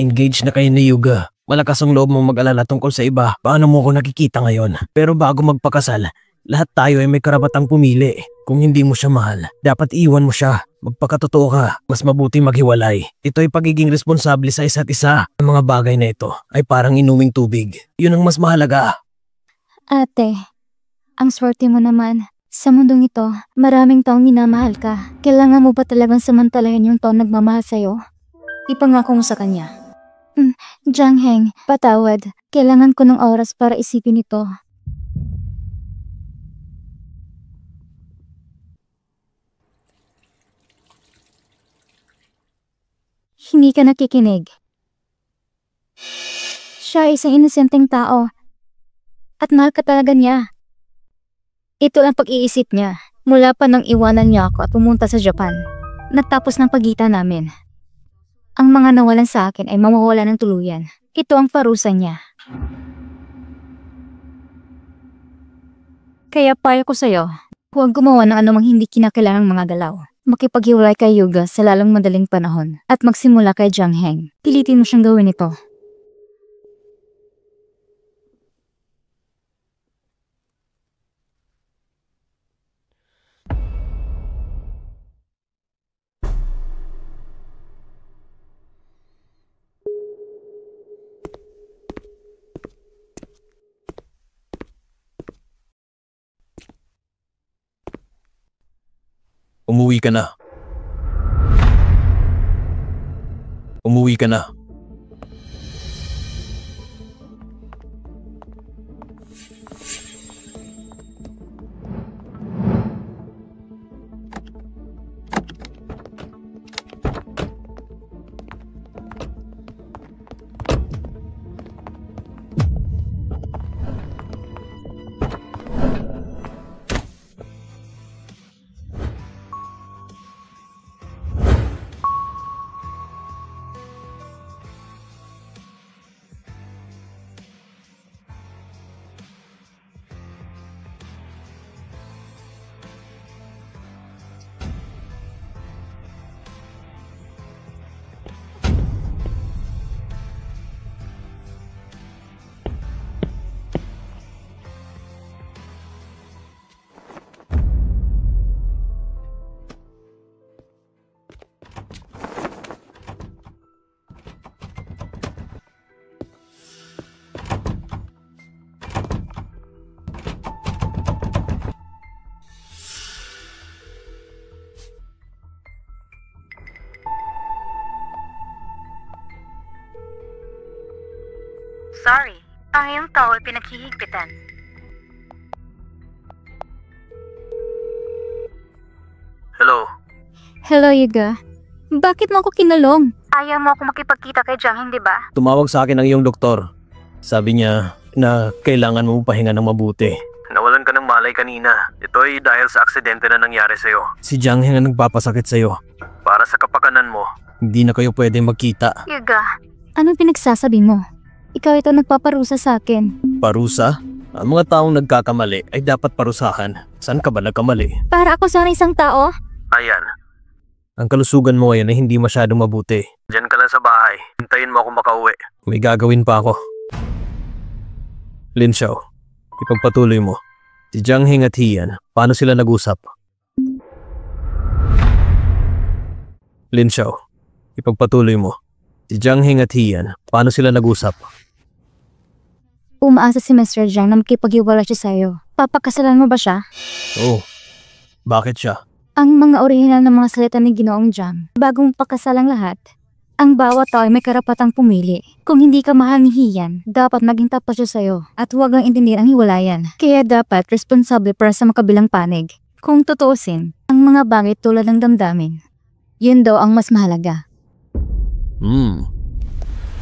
Engaged na kayo ni Yuga. Malakas ang loob mong mag-alala tungkol sa iba. Paano mo ako nakikita ngayon? Pero bago magpakasal, lahat tayo ay may karapatang pumili. Kung hindi mo siya mahal, dapat iwan mo siya. Magpakatotoo ka, mas mabuti maghiwalay. Ito ay pagiging responsable sa isa't isa. Ang mga bagay na ito ay parang inuming tubig. Yun ang mas mahalaga. Ate, ang swerte mo naman. Sa mundong ito, maraming taong minamahal ka. Kailangan mo ba talagang samantalayan yung taong nagmamahal sa'yo? Ipangako mo sa kanya. Jangheng, patawad. Kailangan ko ng oras para isipin ito. Hindi ka nakikinig. Siya ay isang inosenteng tao. At mahal ka talaga niya. Ito ang pag-iisip niya. Mula pa nang iwanan niya ako at pumunta sa Japan. Natapos ng pagitan namin. Ang mga nawalan sa akin ay mawawala ng tuluyan. Ito ang parusa niya. Kaya payo ko sa'yo, huwag gumawa ng anumang hindi kinakailangang mga galaw. Makipaghiwalay kay Yuga sa lalong madaling panahon at magsimula kay Jangheng. Pilitin mo siyang gawin ito. Umuwi ka na. Umuwi ka na. Sorry, ang iyong tao ay pinaghihigpitan. Hello? Hello, Yuga. Bakit mo ako kinulong? Ayaw mo ako makipagkita kay Jangheng, di ba? Tumawag sa akin ang iyong doktor. Sabi niya na kailangan mo pahinga ng mabuti. Nawalan ka ng malay kanina. Ito ay dahil sa aksidente na nangyari sa'yo. Si Jangheng ang nagpapasakit sa'yo. Para sa kapakanan mo, hindi na kayo pwede magkita. Yuga, anong pinagsasabi mo? Ikaw ito nagpaparusa sa akin. Parusa? Ang mga taong nagkakamali ay dapat parusahan. Saan ka ba nagkamali? Para ako sana isang tao? Ayan. Ang kalusugan mo ngayon ay hindi masyadong mabuti. Diyan ka lang sa bahay. Hintayin mo ako makauwi. May gagawin pa ako. Lin Xiao, ipagpatuloy mo. Si Jangheng at Hian, paano sila nag-usap? Lin Xiao, ipagpatuloy mo. Si Jiang Heng at Hian, paano sila nag-usap? Umaasa si Mr. Jiang na makipag-iwala siya sa'yo. Papakasalan mo ba siya? Oh, bakit siya? Ang mga orihinal na mga salita ni Ginoong Jiang, bagong pakasalang lahat, ang bawat tao ay may karapatang pumili. Kung hindi ka mahal ni Hian, dapat maging tapat siya sa'yo at huwag ang intindihin ang hiwalayan. Kaya dapat responsable para sa makabilang panig. Kung tutuusin, ang mga bagay tulad ng damdamin, yun daw ang mas mahalaga.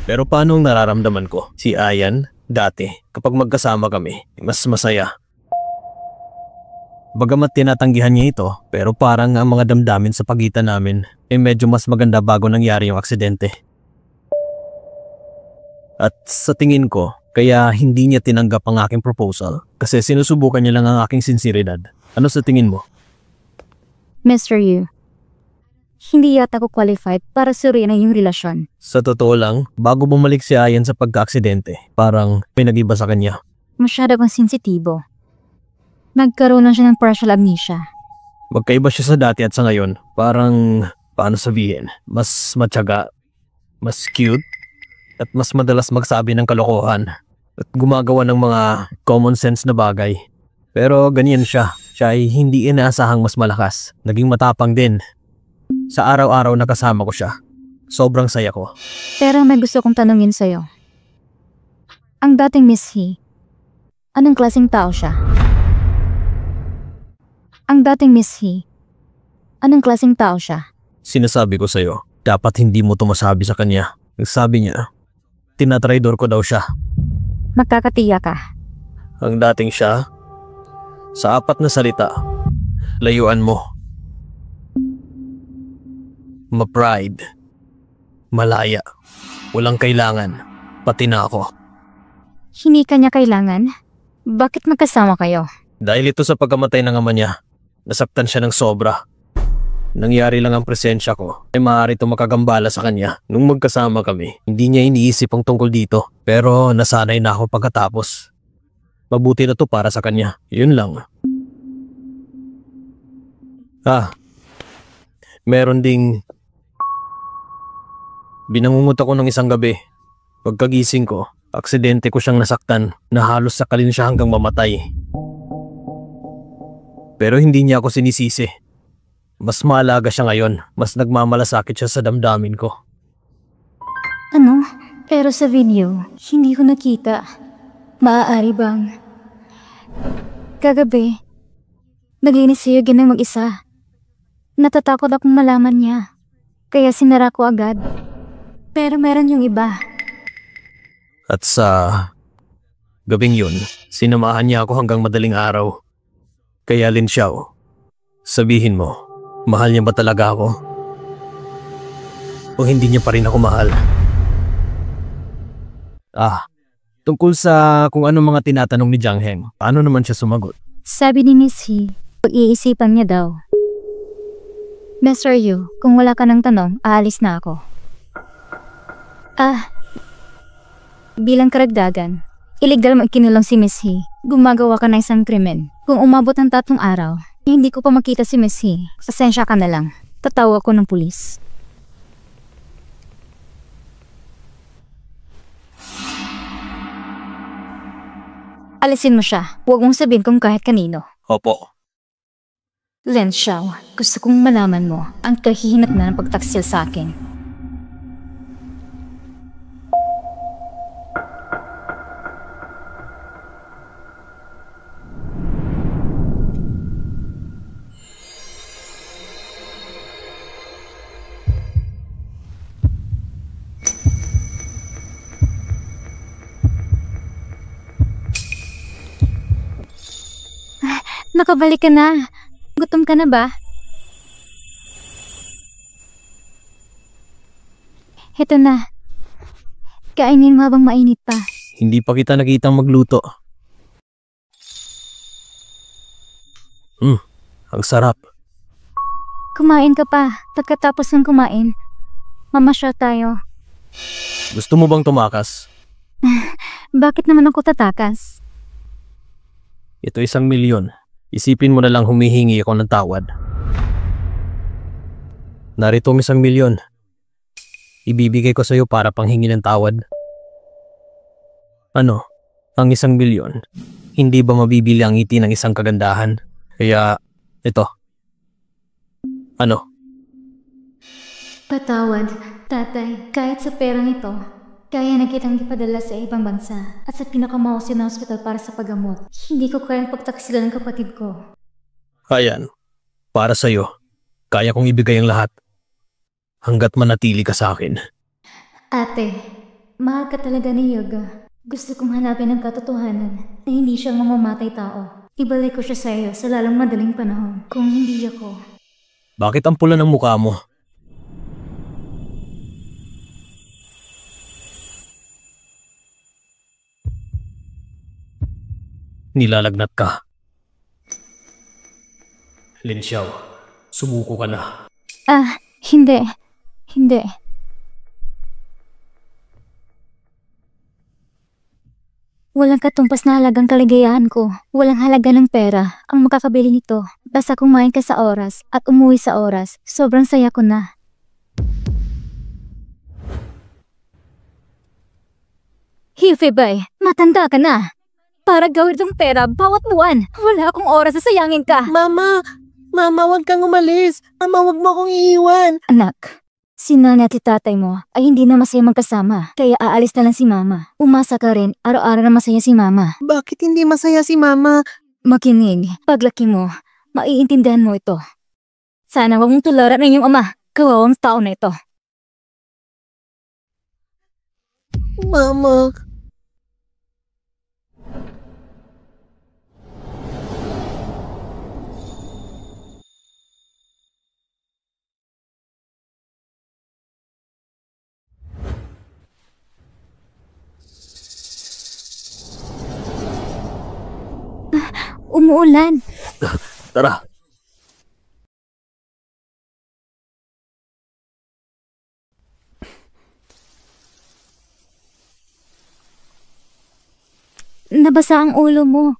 Pero paano ang nararamdaman ko? Si Ayan, dati, kapag magkasama kami, mas masaya. Bagamat tinatanggihan niya ito, pero parang ang mga damdamin sa pagitan namin ay medyo mas maganda bago nangyari yung aksidente. At sa tingin ko, kaya hindi niya tinanggap ang aking proposal kasi sinusubukan niya lang ang aking sinseridad. Ano sa tingin mo? Mr. Yu, hindi yata ko qualified para suriin ang iyong relasyon. Sa totoo lang, bago bumalik si Ayan sa pagka-aksidente, parang may nag-iba sa kanya. Masyado kang sensitibo. Nagkaroon lang siya ng partial amnesia. Magkaiba siya sa dati at sa ngayon. Parang, paano sabihin, mas matyaga, mas cute, at mas madalas magsabi ng kalokohan. At gumagawa ng mga common sense na bagay. Pero ganyan siya. Siya ay hindi inaasahang mas malakas. Naging matapang din. Sa araw-araw na kasama ko siya, sobrang saya ko. Pero may gusto kong tanungin sa'yo. Ang dating Miss He, anong klaseng tao siya? Ang dating Miss He, anong klaseng tao siya? Sinasabi ko sa'yo, dapat hindi mo tumasabi sa kanya. Nagsabi niya, tinatraidor ko daw siya. Magkakatiya ka. Ang dating siya, sa 4 na salita, layuan mo. Ma-pride, malaya, walang kailangan, pati na ako. Hindi kanya kailangan? Bakit magkasama kayo? Dahil ito sa pagkamatay ng ama niya, nasaktan siya ng sobra. Nangyari lang ang presensya ko ay maaari ito makagambala sa kanya. Nung magkasama kami, hindi niya iniisip ang tungkol dito. Pero nasanay na ako pagkatapos. Mabuti na to para sa kanya. Yun lang. Meron ding binangungot ako ng isang gabi. Pagkagising ko, aksidente ko siyang nasaktan na halos sakalin siya hanggang mamatay. Pero hindi niya ako sinisisi. Mas maalaga siya ngayon. Mas nagmamalasakit siya sa damdamin ko. Ano? Pero sa video, hindi ko nakita. Maaari bang? Kagabi, naglinis si Eugen ng mag-isa. Natatakot akong malaman niya. Kaya sinara ko agad. Pero meron yung iba. At sa gabing yun, sinamahan niya ako hanggang madaling araw. Kaya Lin Xiao, sabihin mo, mahal niya ba talaga ako? O hindi niya pa rin ako mahal? Tungkol sa kung ano mga tinatanong ni Jiang Heng, paano naman siya sumagot? Sabi ni Miss He, pag-iisipan niya daw. Mr. Yu, kung wala ka ng tanong, aalis na ako. Bilang karagdagan, illegal mo ikinulong si Miss He. Gumagawa ka ng isang krimen. Kung umabot ng 3 araw, hindi ko pa makita si Miss He. Pasensya ka na lang. Tatawag ko ng pulis. Alisin mo siya. Huwag mong sabihin kung kahit kanino. Opo. Lin Xiao, gusto kong malaman mo ang kahihinatnan ng pagtaksil sa akin. Nakabalik ka na. Gutom ka na ba? Heto na. Kainin mo habang mainit pa. Hindi pa kita nakitang magluto. Ang sarap. Kumain ka pa. Pagkatapos ng kumain, mamasyal tayo. Gusto mo bang tumakas? Bakit naman ako tatakas? Ito 1 milyon. Isipin mo na lang humihingi ako ng tawad. Narito ang 1 milyon. Ibibigay ko sa'yo para panghingi ng tawad. Ano? Ang 1,000,000? Hindi ba mabibili ang ngiti ng isang kagandahan? Kaya, ito. Ano? Patawad, tatay. Kahit sa perang ito, kaya na kitang ipadala sa ibang bansa at sa pinakamahusay na hospital para sa paggamot. Hindi ko kayang pagtaksilan ng kapatid ko. Ayan. Para sa'yo. Kaya kong ibigay ang lahat. Hanggat manatili ka sa akin. Ate, mahal ka talaga ni Yuga. Gusto kong hanapin ang katotohanan na hindi siya mamamatay tao. Ibalik ko siya sa iyo sa lalong madaling panahon kung hindi ako. Bakit ang pula ng mukha mo? Nilalagnat ka. Lin Xiao, sumuko ka na. Hindi. Hindi. Walang katumpas na halagang kaligayahan ko. Walang halaga ng pera ang makakabili nito. Basta kumain ka sa oras at umuwi sa oras, sobrang saya ko na. Hifebay, matanda ka na. Para gawin itong pera bawat buwan. Wala akong oras na sayangin ka. Mama! Mama, wag kang umalis. Mama, wag mo akong iiwan. Anak, si nanay at si tatay mo ay hindi na masaya magkasama. Kaya aalis na lang si mama. Umasa ka rin, araw-araw na masaya si mama. Bakit hindi masaya si Mama? Makinig, paglaki mo, maiintindihan mo ito. Sana huwag mong tularan ng iyong ama. Kawawang tao na ito. Mama. Umuulan. Tara. Nabasa ang ulo mo.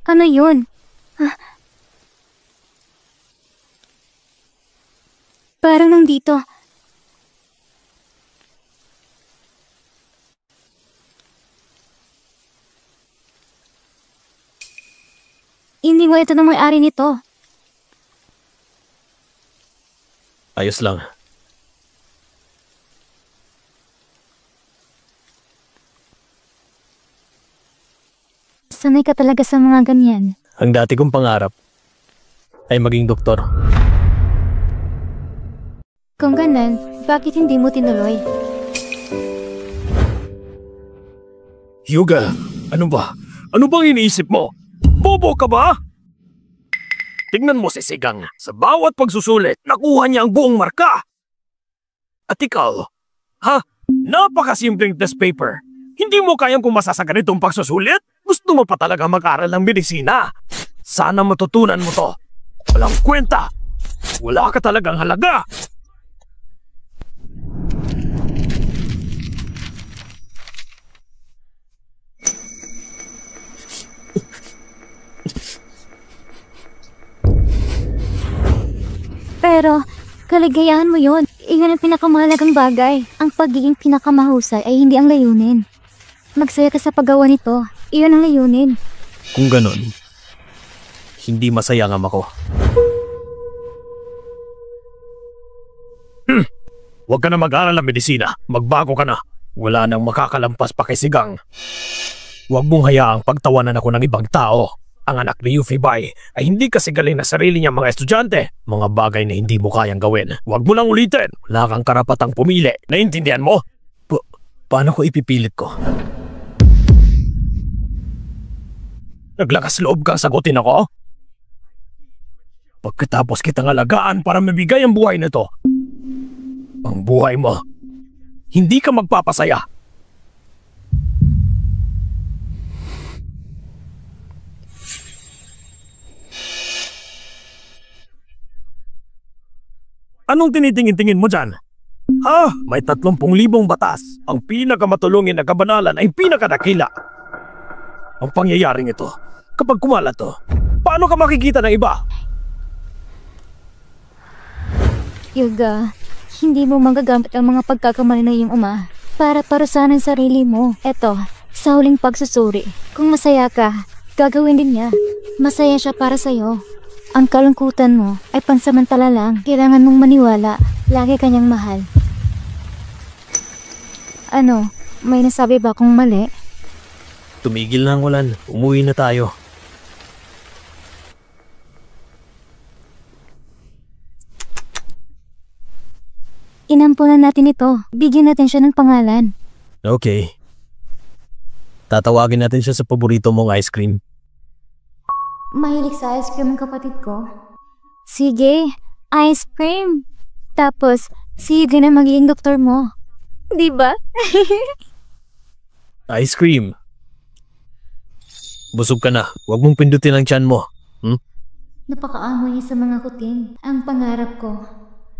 Ano yun? Parang nandito. Iniwan ito ng may-ari nito. Ayos lang. Sanay ka talaga sa mga ganyan. Ang dati kong pangarap ay maging doktor. Kung ganun, bakit hindi mo tinuloy? Yuga, ano ba? Ano bang iniisip mo? Bobo ka ba? Tingnan mo si Sigang. Sa bawat pagsusulit, nakuha niya ang buong marka. At ikaw, napakasimpleng test paper. Hindi mo kayang kumasa sa ganitong pagsusulit? Gusto mo pa talaga mag-aral ng medisina? Sana matutunan mo to. Walang kwenta. Wala ka talagang halaga. Pero, kaligayahan mo yun. Iyon ang pinakamahalagang bagay. Ang pagiging pinakamahusay ay hindi ang layunin. Magsaya ka sa paggawa nito. Iyon ang layunin. Kung ganon, hindi masaya ang ama ko. Huwag ka na mag-aral ng medisina. Magbago ka na. Wala nang makakalampas pa kay Sigang. Huwag mong hayaang pagtawanan ako ng ibang tao. Ang anak ni Yufei-bai ay hindi kasi galing na sarili niyang mga estudyante. Mga bagay na hindi mo kayang gawin. Huwag mo lang ulitin. Wala kang karapatang pumili. Naintindihan mo? Paano ko ipipilit ko? Naglakas loob kang sagutin ako? Pagkatapos kitang alagaan para mabigay ang buhay nito, ang buhay mo, hindi ka magpapasaya. Anong tinitingin-tingin mo dyan? May 30,000 batas. Ang pinakamatulungin na kabanalan ay pinakadakila. Ang pangyayaring ito, kapag kumalat to, paano ka makikita ng iba? Hyuga, hindi mo magagamit ang mga pagkakamali ng iyong ama para parusahan ang sarili mo. Eto, sa huling pagsusuri, kung masaya ka, gagawin din niya. Masaya siya para sa'yo. Ang kalungkutan mo ay pansamantala lang. Kailangan mong maniwala, lagi kanyang mahal. Ano, may nasabi ba akong mali? Tumigil na ang ulan. Umuwi na tayo. Inampunan natin ito. Bigyan natin siya ng pangalan. Okay. Tatawagin natin siya sa paborito mong ice cream. Mahilig sa ice cream ang kapatid ko. Sige, ice cream. Tapos, sige na magiging doktor mo. Diba? Ice cream. Busog ka na. Huwag mong pindutin ang tiyan mo. Napakaamo niya sa mga kuting. Ang pangarap ko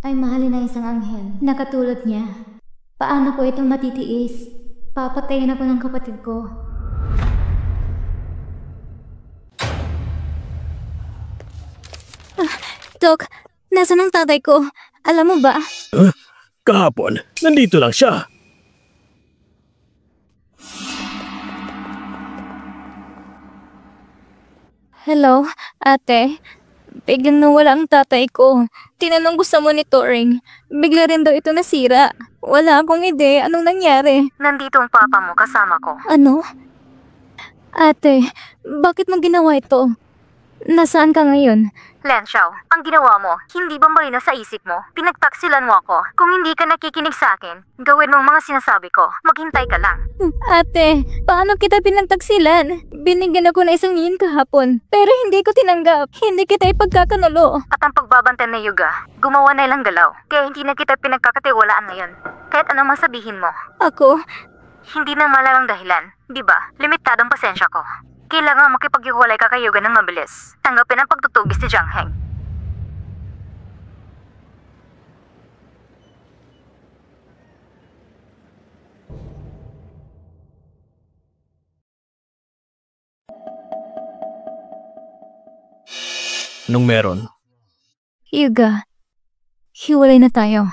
ay mahalin na isang anghel na katulad niya. Paano ko itong matitiis? Papatayin ako ng kapatid ko. Dok, nasaan ang tatay ko? Alam mo ba? Kahapon, nandito lang siya. Hello, ate. Biglang nawala ang tatay ko. Tinanong ko sa monitoring. Bigla rin daw ito nasira. Wala akong ide. Anong nangyari? Nandito ang papa mo kasama ko. Ano? Ate, bakit mo ginawa ito? Nasaan ka ngayon? Len Xiao, ang ginawa mo, hindi ba malinaw sa isip mo? Pinagtaksilan mo ako. Kung hindi ka nakikinig sa akin, gawin mo ang mga sinasabi ko. Maghintay ka lang. Ate, paano kita pinagtaksilan? Binigyan ako ng isang yin kahapon, pero hindi ko tinanggap. Hindi kita ipagkakanulo. At ang pagbabantay na Yuga, gumawa na ilang galaw. Kaya hindi na kita pinagkakatiwalaan ngayon. Kahit ano mang sabihin mo. Ako? Hindi na malalang dahilan. Di ba? Limitadong pasensya ko. Kailangan makipaghiwalay ka kay Yuga ng mabilis. Tanggapin ang pagtutugis ni Jiang Heng. Anong meron? Yuga, hiwalay na tayo.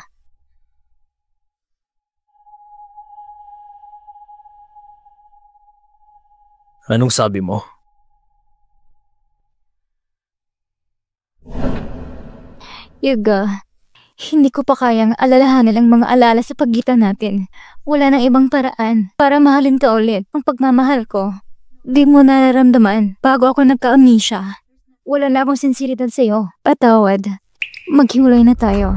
Anong sabi mo? Yuga, hindi ko pa kayang alalahanin ang mga alala sa pagitan natin. Wala nang ibang paraan para mahalin ka ulit ang pagmamahal ko. Di mo nararamdaman bago ako nagka-amnesia. Wala na akong sinseridad sa'yo. Patawad. Maghiwalay na tayo.